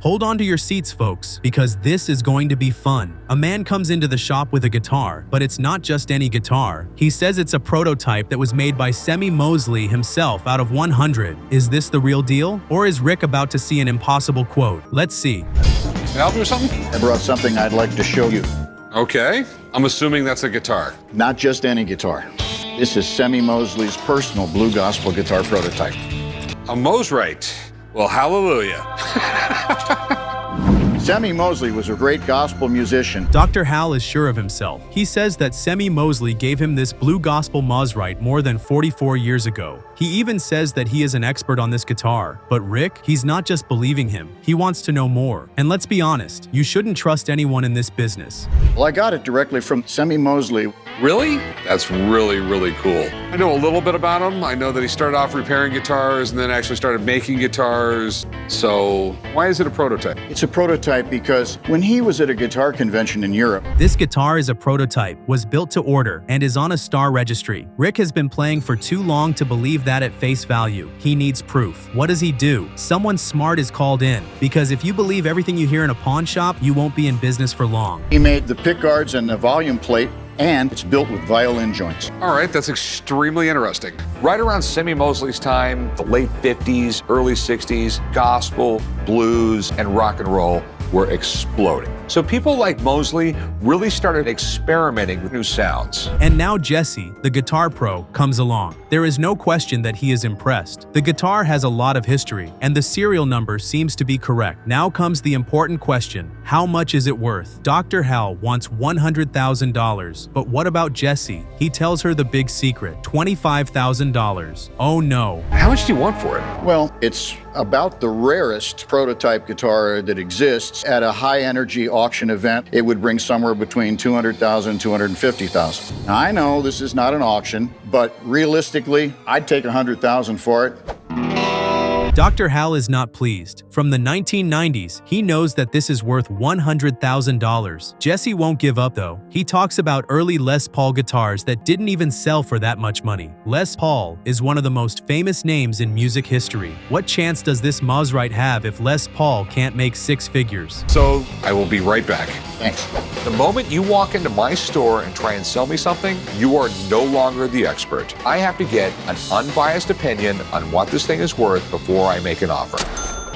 Hold on to your seats, folks, because this is going to be fun. A man comes into the shop with a guitar, but it's not just any guitar. He says it's a prototype that was made by Sammy Mosley himself out of 100. Is this the real deal? Or is Rick about to see an impossible quote? Let's see. Can I help you with something? I brought something I'd like to show you. Okay. I'm assuming that's a guitar. Not just any guitar. This is Sammy Mosley's personal blue gospel guitar prototype. A Mosrite. Well, hallelujah. Sammy Mosley was a great gospel musician. Dr. Hal is sure of himself. He says that Sammy Mosley gave him this blue gospel Mosrite more than 44 years ago. He even says that he is an expert on this guitar. But Rick, he's not just believing him. He wants to know more. And let's be honest, you shouldn't trust anyone in this business. Well, I got it directly from Sammy Mosley. Really? That's really, really cool. I know a little bit about him. I know that he started off repairing guitars and then actually started making guitars. So why is it a prototype? It's a prototype because when he was at a guitar convention in Europe, This guitar is a prototype, was built to order, and is on a star registry. Rick has been playing for too long to believe that at face value. He needs proof. What does he do? Someone smart is called in, because if you believe everything you hear in a pawn shop, you won't be in business for long. he made the pickguards and the volume plate, and it's built with violin joints. All right, that's extremely interesting. Right around Sammy Mosley's time, the late 50s, early 60s, gospel, blues, and rock and roll were exploding. So people like Mosley really started experimenting with new sounds. And now Jesse, the guitar pro, comes along. There is no question that he is impressed. The guitar has a lot of history, and the serial number seems to be correct. Now comes the important question: how much is it worth? Dr. Hal wants $100,000, but what about Jesse? He tells her the big secret: $25,000. Oh no. How much do you want for it? Well, it's about the rarest prototype guitar that exists. At a high-energy auction event, it would bring somewhere between $200,000 and $250,000. Now, I know this is not an auction, but realistically, I'd take $100,000 for it. Dr. Hal is not pleased. From the 1990s, he knows that this is worth $100,000. Jesse won't give up though. He talks about early Les Paul guitars that didn't even sell for that much money. Les Paul is one of the most famous names in music history. What chance does this Mosrite have if Les Paul can't make six figures? So I will be right back. Thanks. The moment you walk into my store and try and sell me something, you are no longer the expert. I have to get an unbiased opinion on what this thing is worth before I make an offer.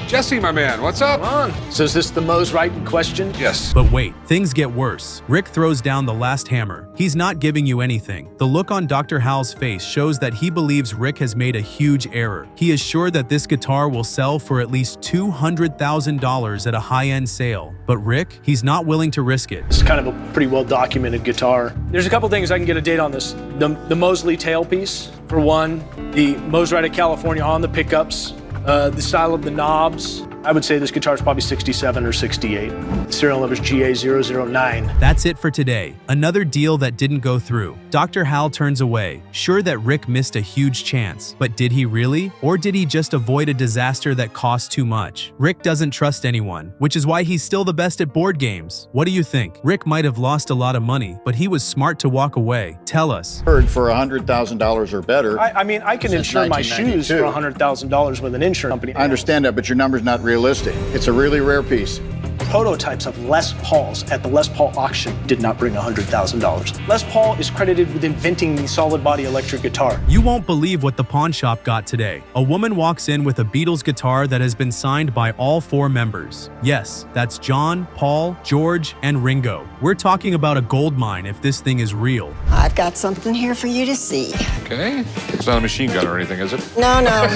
Jesse, my man, what's up? Come on. So is this the Mosrite in question? Yes. But wait, things get worse. Rick throws down the last hammer. He's not giving you anything. The look on Dr. Hal's face shows that he believes Rick has made a huge error. He is sure that this guitar will sell for at least $200,000 at a high-end sale. But Rick, he's not willing to risk it. It's kind of a pretty well-documented guitar. There's a couple things I can get a date on this. The Mosley tailpiece, for one. The Mosrite of California on the pickups. The style of the knobs. I would say this guitar is probably 67 or 68. The serial number is GA009. That's it for today. Another deal that didn't go through. Dr. Hal turns away, sure that Rick missed a huge chance. But did he really? Or did he just avoid a disaster that cost too much? Rick doesn't trust anyone, which is why he's still the best at board games. What do you think? Rick might have lost a lot of money, but he was smart to walk away. Tell us. Heard for $100,000 or better. I mean, I can Since insure my shoes for 1992. $100,000 with an insurance company. I understand that, but your number's not realistic. It's a really rare piece. Prototypes of Les Pauls at the Les Paul auction did not bring $100,000. Les Paul is credited with inventing the solid body electric guitar. You won't believe what the pawn shop got today. A woman walks in with a Beatles guitar that has been signed by all four members. Yes, that's John, Paul, George, and Ringo. We're talking about a gold mine if this thing is real. I've got something here for you to see. Okay. It's not a machine gun or anything, is it? No, no.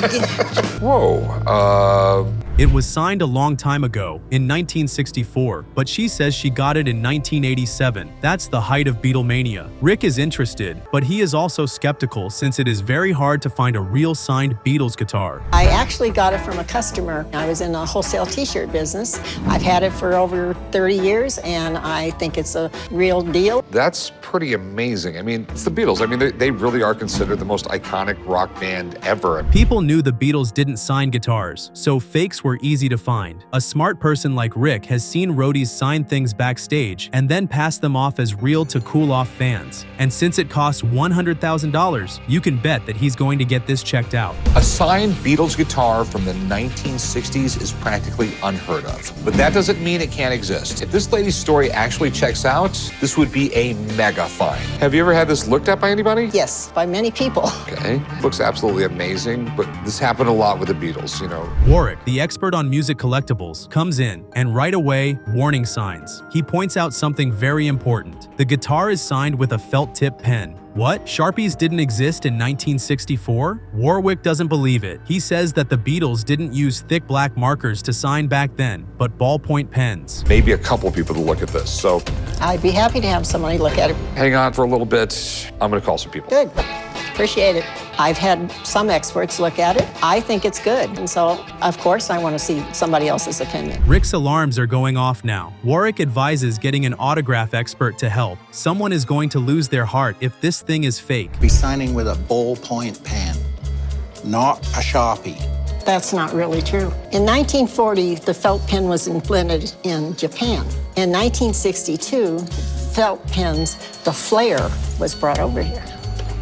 Whoa. It was signed a long time ago, in 1964, but she says she got it in 1987. That's the height of Beatlemania. Rick is interested, but he is also skeptical since it is very hard to find a real signed Beatles guitar. I actually got it from a customer. I was in a wholesale t-shirt business. I've had it for over 30 years, and I think it's a real deal. That's pretty amazing. I mean, it's the Beatles. I mean, they really are considered the most iconic rock band ever. People knew the Beatles didn't sign guitars, so fakes were easy to find. A smart person like Rick has seen roadies sign things backstage and then pass them off as real to cool off fans. And since it costs $100,000, you can bet that he's going to get this checked out. A signed Beatles guitar from the 1960s is practically unheard of. But that doesn't mean it can't exist. If this lady's story actually checks out, this would be a mega find. Have you ever had this looked at by anybody? Yes, by many people. Okay, looks absolutely amazing, but this happened a lot with the Beatles, you know. Warwick, the expert on music collectibles, comes in, and right away, warning signs. He points out something very important. The guitar is signed with a felt-tip pen. What? Sharpies didn't exist in 1964? Warwick doesn't believe it. He says that the Beatles didn't use thick black markers to sign back then, but ballpoint pens. Maybe a couple people to look at this, so I'd be happy to have somebody look at it. hang on for a little bit. I'm gonna call some people. Good. Appreciate it. I've had some experts look at it. I think it's good. And so, of course, I want to see somebody else's opinion. Rick's alarms are going off now. Warwick advises getting an autograph expert to help. Someone is going to lose their heart if this thing is fake. Be signing with a ballpoint pen, not a Sharpie. That's not really true. In 1940, the felt pen was invented in Japan. In 1962, felt pens, the flare was brought over here.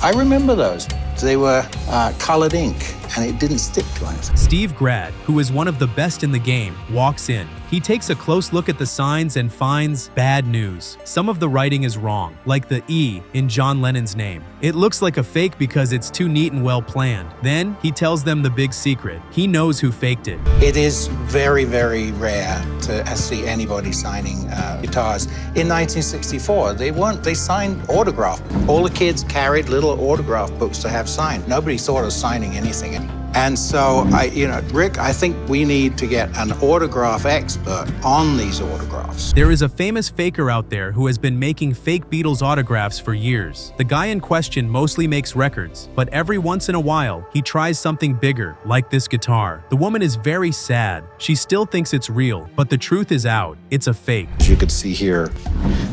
I remember those. They were colored ink, and it didn't stick to anything. Steve Grad, who is one of the best in the game, walks in. He takes a close look at the signs and finds bad news. Some of the writing is wrong, like the E in John Lennon's name. It looks like a fake because it's too neat and well planned. Then he tells them the big secret. He knows who faked it. It is very, very rare to see anybody signing guitars. In 1964, they signed autograph. All the kids carried little autograph books to have signed. Nobody thought of signing anything. And so, Rick, I think we need to get an autograph expert on these autographs. There is a famous faker out there who has been making fake Beatles autographs for years. The guy in question mostly makes records, but every once in a while, he tries something bigger, like this guitar. The woman is very sad. She still thinks it's real, but the truth is out. It's a fake. You could see here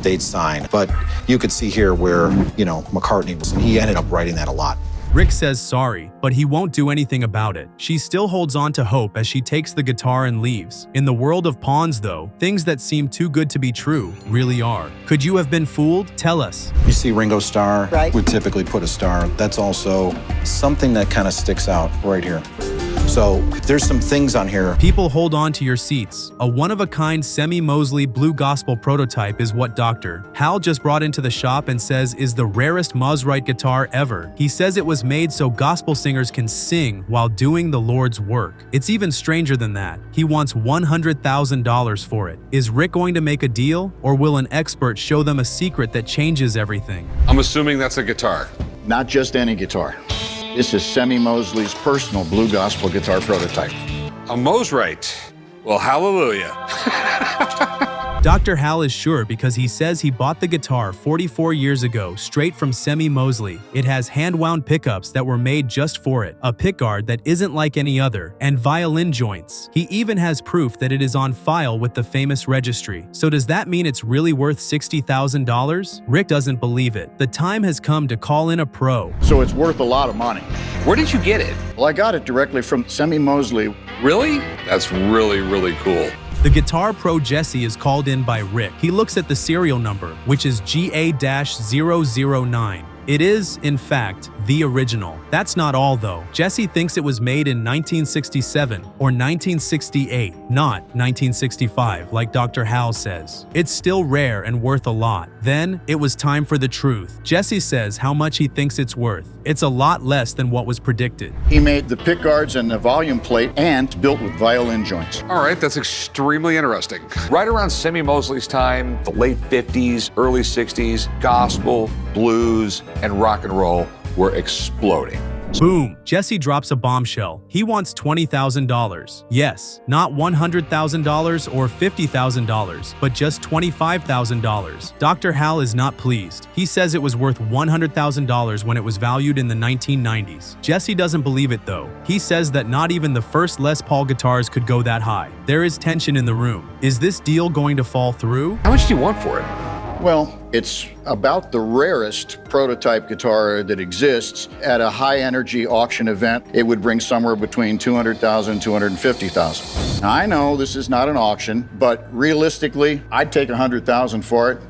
they'd sign, but you could see here where, McCartney was, and he ended up writing that a lot. Rick says sorry, but he won't do anything about it. She still holds on to hope as she takes the guitar and leaves. In the world of pawns, though, things that seem too good to be true really are. Could you have been fooled? Tell us. You see Ringo Starr, Right. would typically put a star. That's also something that kind of sticks out right here. So there's some things on here. People hold on to your seats. A one-of-a-kind semi-Mosley Blue Gospel prototype is what Dr. Hal just brought into the shop and says is the rarest Mosrite guitar ever. He says it was made so gospel singers can sing while doing the Lord's work. It's even stranger than that. He wants $100,000 for it. Is Rick going to make a deal, or will an expert show them a secret that changes everything? I'm assuming that's a guitar. Not just any guitar. This is Semi Mosley's personal Blue Gospel guitar prototype. A Mosrite. Well, hallelujah. Dr. Hal is sure because he says he bought the guitar 44 years ago straight from Semi Mosley. It has hand-wound pickups that were made just for it, a pickguard that isn't like any other, and violin joints. He even has proof that it is on file with the famous registry. So does that mean it's really worth $60,000? Rick doesn't believe it. The time has come to call in a pro. So it's worth a lot of money. Where did you get it? Well, I got it directly from Semi Mosley. Really? That's really, really cool. The guitar pro Jesse is called in by Rick. He looks at the serial number, which is GA-009. It is, in fact, the original. That's not all, though. Jesse thinks it was made in 1967 or 1968, not 1965, like Dr. Hal says. It's still rare and worth a lot. Then, it was time for the truth. Jesse says how much he thinks it's worth. It's a lot less than what was predicted. He made the pickguards and the volume plate and built with violin joints. All right, that's extremely interesting. Right around Semi Mosley's time, the late 50s, early 60s, gospel, blues, and rock and roll were exploding. Boom! Jesse drops a bombshell. He wants $20,000. Yes, not $100,000 or $50,000, but just $25,000. Dr. Hal is not pleased. He says it was worth $100,000 when it was valued in the 1990s. Jesse doesn't believe it, though. He says that not even the first Les Paul guitars could go that high. There is tension in the room. Is this deal going to fall through? How much do you want for it? Well, it's about the rarest prototype guitar that exists. At a high-energy auction event, it would bring somewhere between $200,000 and $250,000. Now, I know this is not an auction, but realistically, I'd take $100,000 for it.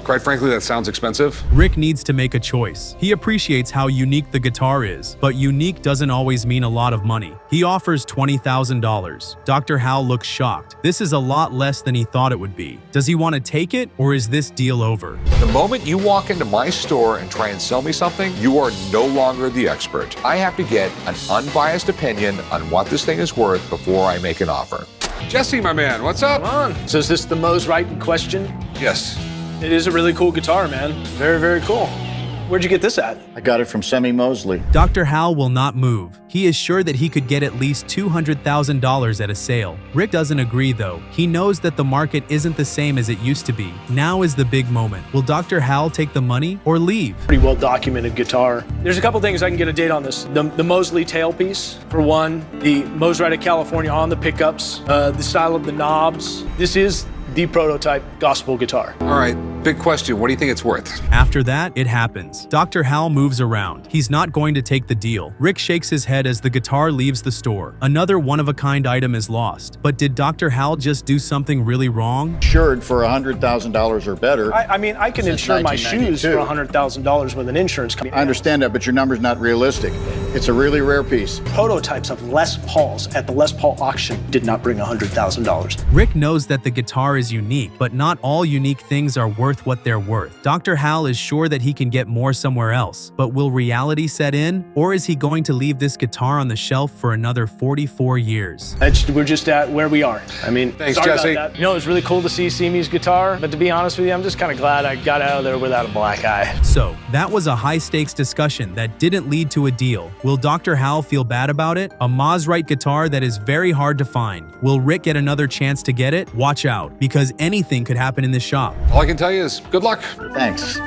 Quite frankly, that sounds expensive. Rick needs to make a choice. He appreciates how unique the guitar is, but unique doesn't always mean a lot of money. He offers $20,000. Dr. Hal looks shocked. This is a lot less than he thought it would be. Does he want to take it, or is this deal over? The moment you walk into my store and try and sell me something, you are no longer the expert. I have to get an unbiased opinion on what this thing is worth before I make an offer. Jesse, my man, what's up? Come on. So is this the Mosrite in question? Yes. It is a really cool guitar, man. Very, very cool. Where'd you get this at? I got it from Semi Mosley. Dr. Hal will not move. He is sure that he could get at least $200,000 at a sale. Rick doesn't agree though. He knows that the market isn't the same as it used to be. Now is the big moment. Will Dr. Hal take the money or leave? Pretty well documented guitar. There's a couple things I can get a date on this. The Mosley tailpiece, for one. The Mosrite of California on the pickups. The style of the knobs. This is the prototype gospel guitar. All right, big question. What do you think it's worth? After that, it happens. Dr. Hal moves around. He's not going to take the deal. Rick shakes his head as the guitar leaves the store. Another one-of-a-kind item is lost. But did Dr. Hal just do something really wrong? Insured for $100,000 or better. I mean, I can Since insure my shoes for 1992. $100,000 with an insurance company. I understand that, but your number's not realistic. It's a really rare piece. Prototypes of Les Pauls at the Les Paul auction did not bring $100,000. Rick knows that the guitar is unique, but not all unique things are worth what they're worth. Dr. Hal is sure that he can get more somewhere else, but will reality set in? Or is he going to leave this guitar on the shelf for another 44 years? We're just at where we are. I mean, Thanks, sorry Jesse. about that. You know, it was really cool to see Simi's guitar, but to be honest with you, I'm just kind of glad I got out of there without a black eye. So, that was a high-stakes discussion that didn't lead to a deal. Will Dr. Hal feel bad about it? A Mosrite guitar that is very hard to find. Will Rick get another chance to get it? Watch out, because anything could happen in this shop. All I can tell you is good luck. Thanks.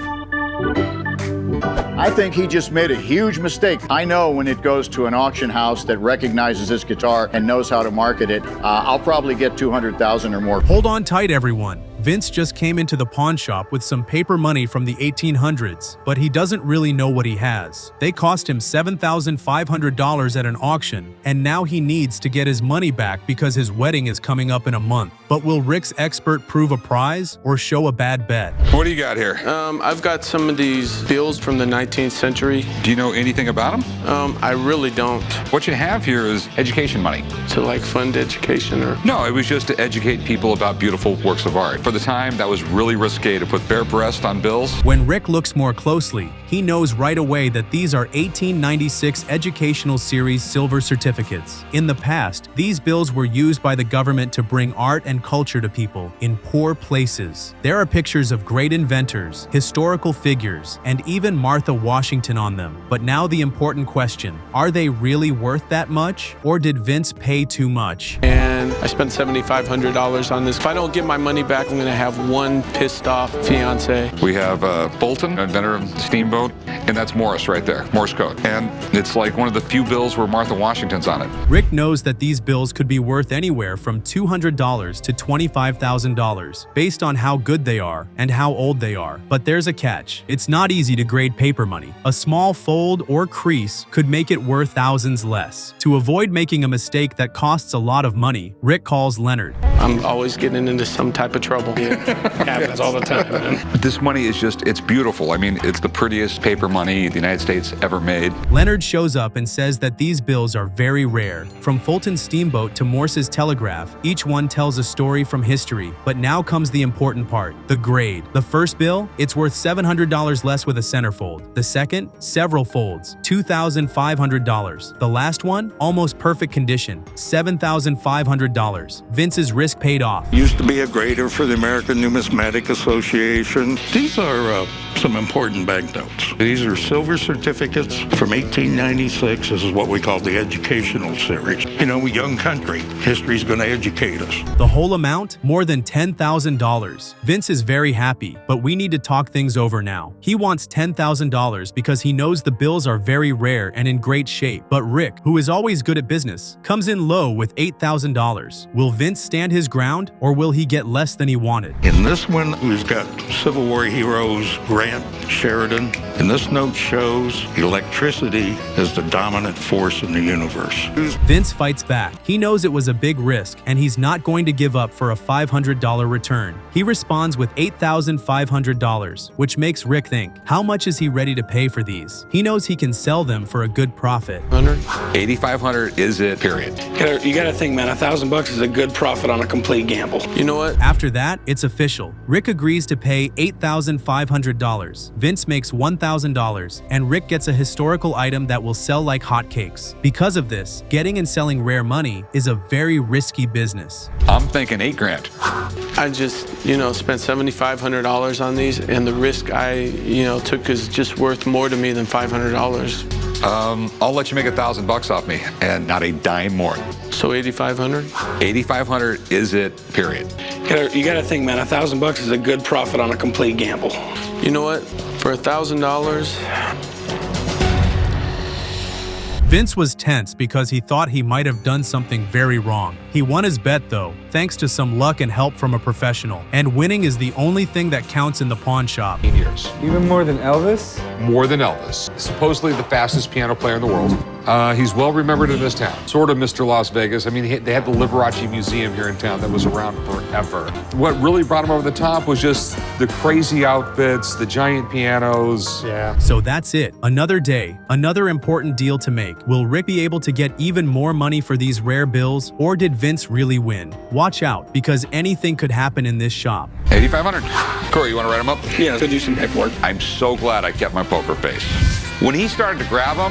I think he just made a huge mistake. I know when it goes to an auction house that recognizes this guitar and knows how to market it, I'll probably get $200,000 or more. Hold on tight, everyone. Vince just came into the pawn shop with some paper money from the 1800s, but he doesn't really know what he has. They cost him $7,500 at an auction, and now he needs to get his money back because his wedding is coming up in a month. But will Rick's expert prove a prize or show a bad bet? What do you got here? I've got some of these bills from the 19th century. Do you know anything about them? I really don't. What you have here is education money. To like fund education or... No, it was just to educate people about beautiful works of art. For the time, that was really risque to put bare breast on bills. When Rick looks more closely, he knows right away that these are 1896 Educational Series silver certificates. In the past, these bills were used by the government to bring art and culture to people in poor places. There are pictures of great inventors, historical figures, and even Martha Washington on them. But now the important question, are they really worth that much? Or did Vince pay too much? And I spent $7,500 on this. If I don't get my money back, I'm gonna have one pissed off fiance. We have Bolton, inventor of the steamboat, and that's Morse right there, Morse code. And it's like one of the few bills where Martha Washington's on it. Rick knows that these bills could be worth anywhere from $200 to $25,000, based on how good they are and how old they are. But there's a catch. It's not easy to grade paper money. A small fold or crease could make it worth thousands less. To avoid making a mistake that costs a lot of money, Rick calls Leonard. I'm always getting into some type of trouble. It happens all the time, man. This money is just, it's beautiful. I mean, it's the prettiest paper money the United States ever made. Leonard shows up and says that these bills are very rare. From Fulton's steamboat to Morse's telegraph, each one tells a story from history. But now comes the important part, the grade. The first bill, it's worth $700 less with a centerfold. The second, several folds, $2,500. The last one, almost perfect condition, $7,500. Vince's risk paid off. Used to be a grader for the American Numismatic Association. These are some important banknotes. These are silver certificates from 1896. This is what we call the educational series. You know, young country, history's going to educate us. The whole amount? More than $10,000. Vince is very happy, but we need to talk things over now. He wants $10,000 because he knows the bills are very rare and in great shape. But Rick, who is always good at business, comes in low with $8,000. Will Vince stand his his ground, or will he get less than he wanted? In this one, we've got Civil War heroes Grant, Sheridan, and this note shows electricity is the dominant force in the universe. Vince fights back. He knows it was a big risk, and he's not going to give up for a $500 return. He responds with $8,500, which makes Rick think, how much is he ready to pay for these? He knows he can sell them for a good profit. 8,500 is it, period. You gotta think, man, $1,000 is a good profit on a complete gamble. You know what? After that, it's official. Rick agrees to pay $8,500. Vince makes $1,000, and Rick gets a historical item that will sell like hotcakes. Because of this, getting and selling rare money is a very risky business. I'm thinking $8,000. I just, spent $7,500 on these, and the risk I, took is just worth more to me than $500. I'll let you make $1,000 off me, and not a dime more. So 8,500? 8,500 is it, period. You gotta think, man, $1,000 is a good profit on a complete gamble. You know what? For $1,000, Vince was tense because he thought he might have done something very wrong. He won his bet though, thanks to some luck and help from a professional. And winning is the only thing that counts in the pawn shop. Years. Even more than Elvis? More than Elvis. Supposedly the fastest piano player in the world. He's well remembered in this town. Sort of Mr. Las Vegas. I mean, they had the Liberace Museum here in town that was around forever. What really brought him over the top was just the crazy outfits, the giant pianos. Yeah. So that's it. Another day, another important deal to make. Will Rick be able to get even more money for these rare bills, or did Vince really win? Watch out, because anything could happen in this shop. 8,500. Corey, you want to write them up? Yeah, let's go do some paperwork. I'm so glad I kept my poker face. When he started to grab them,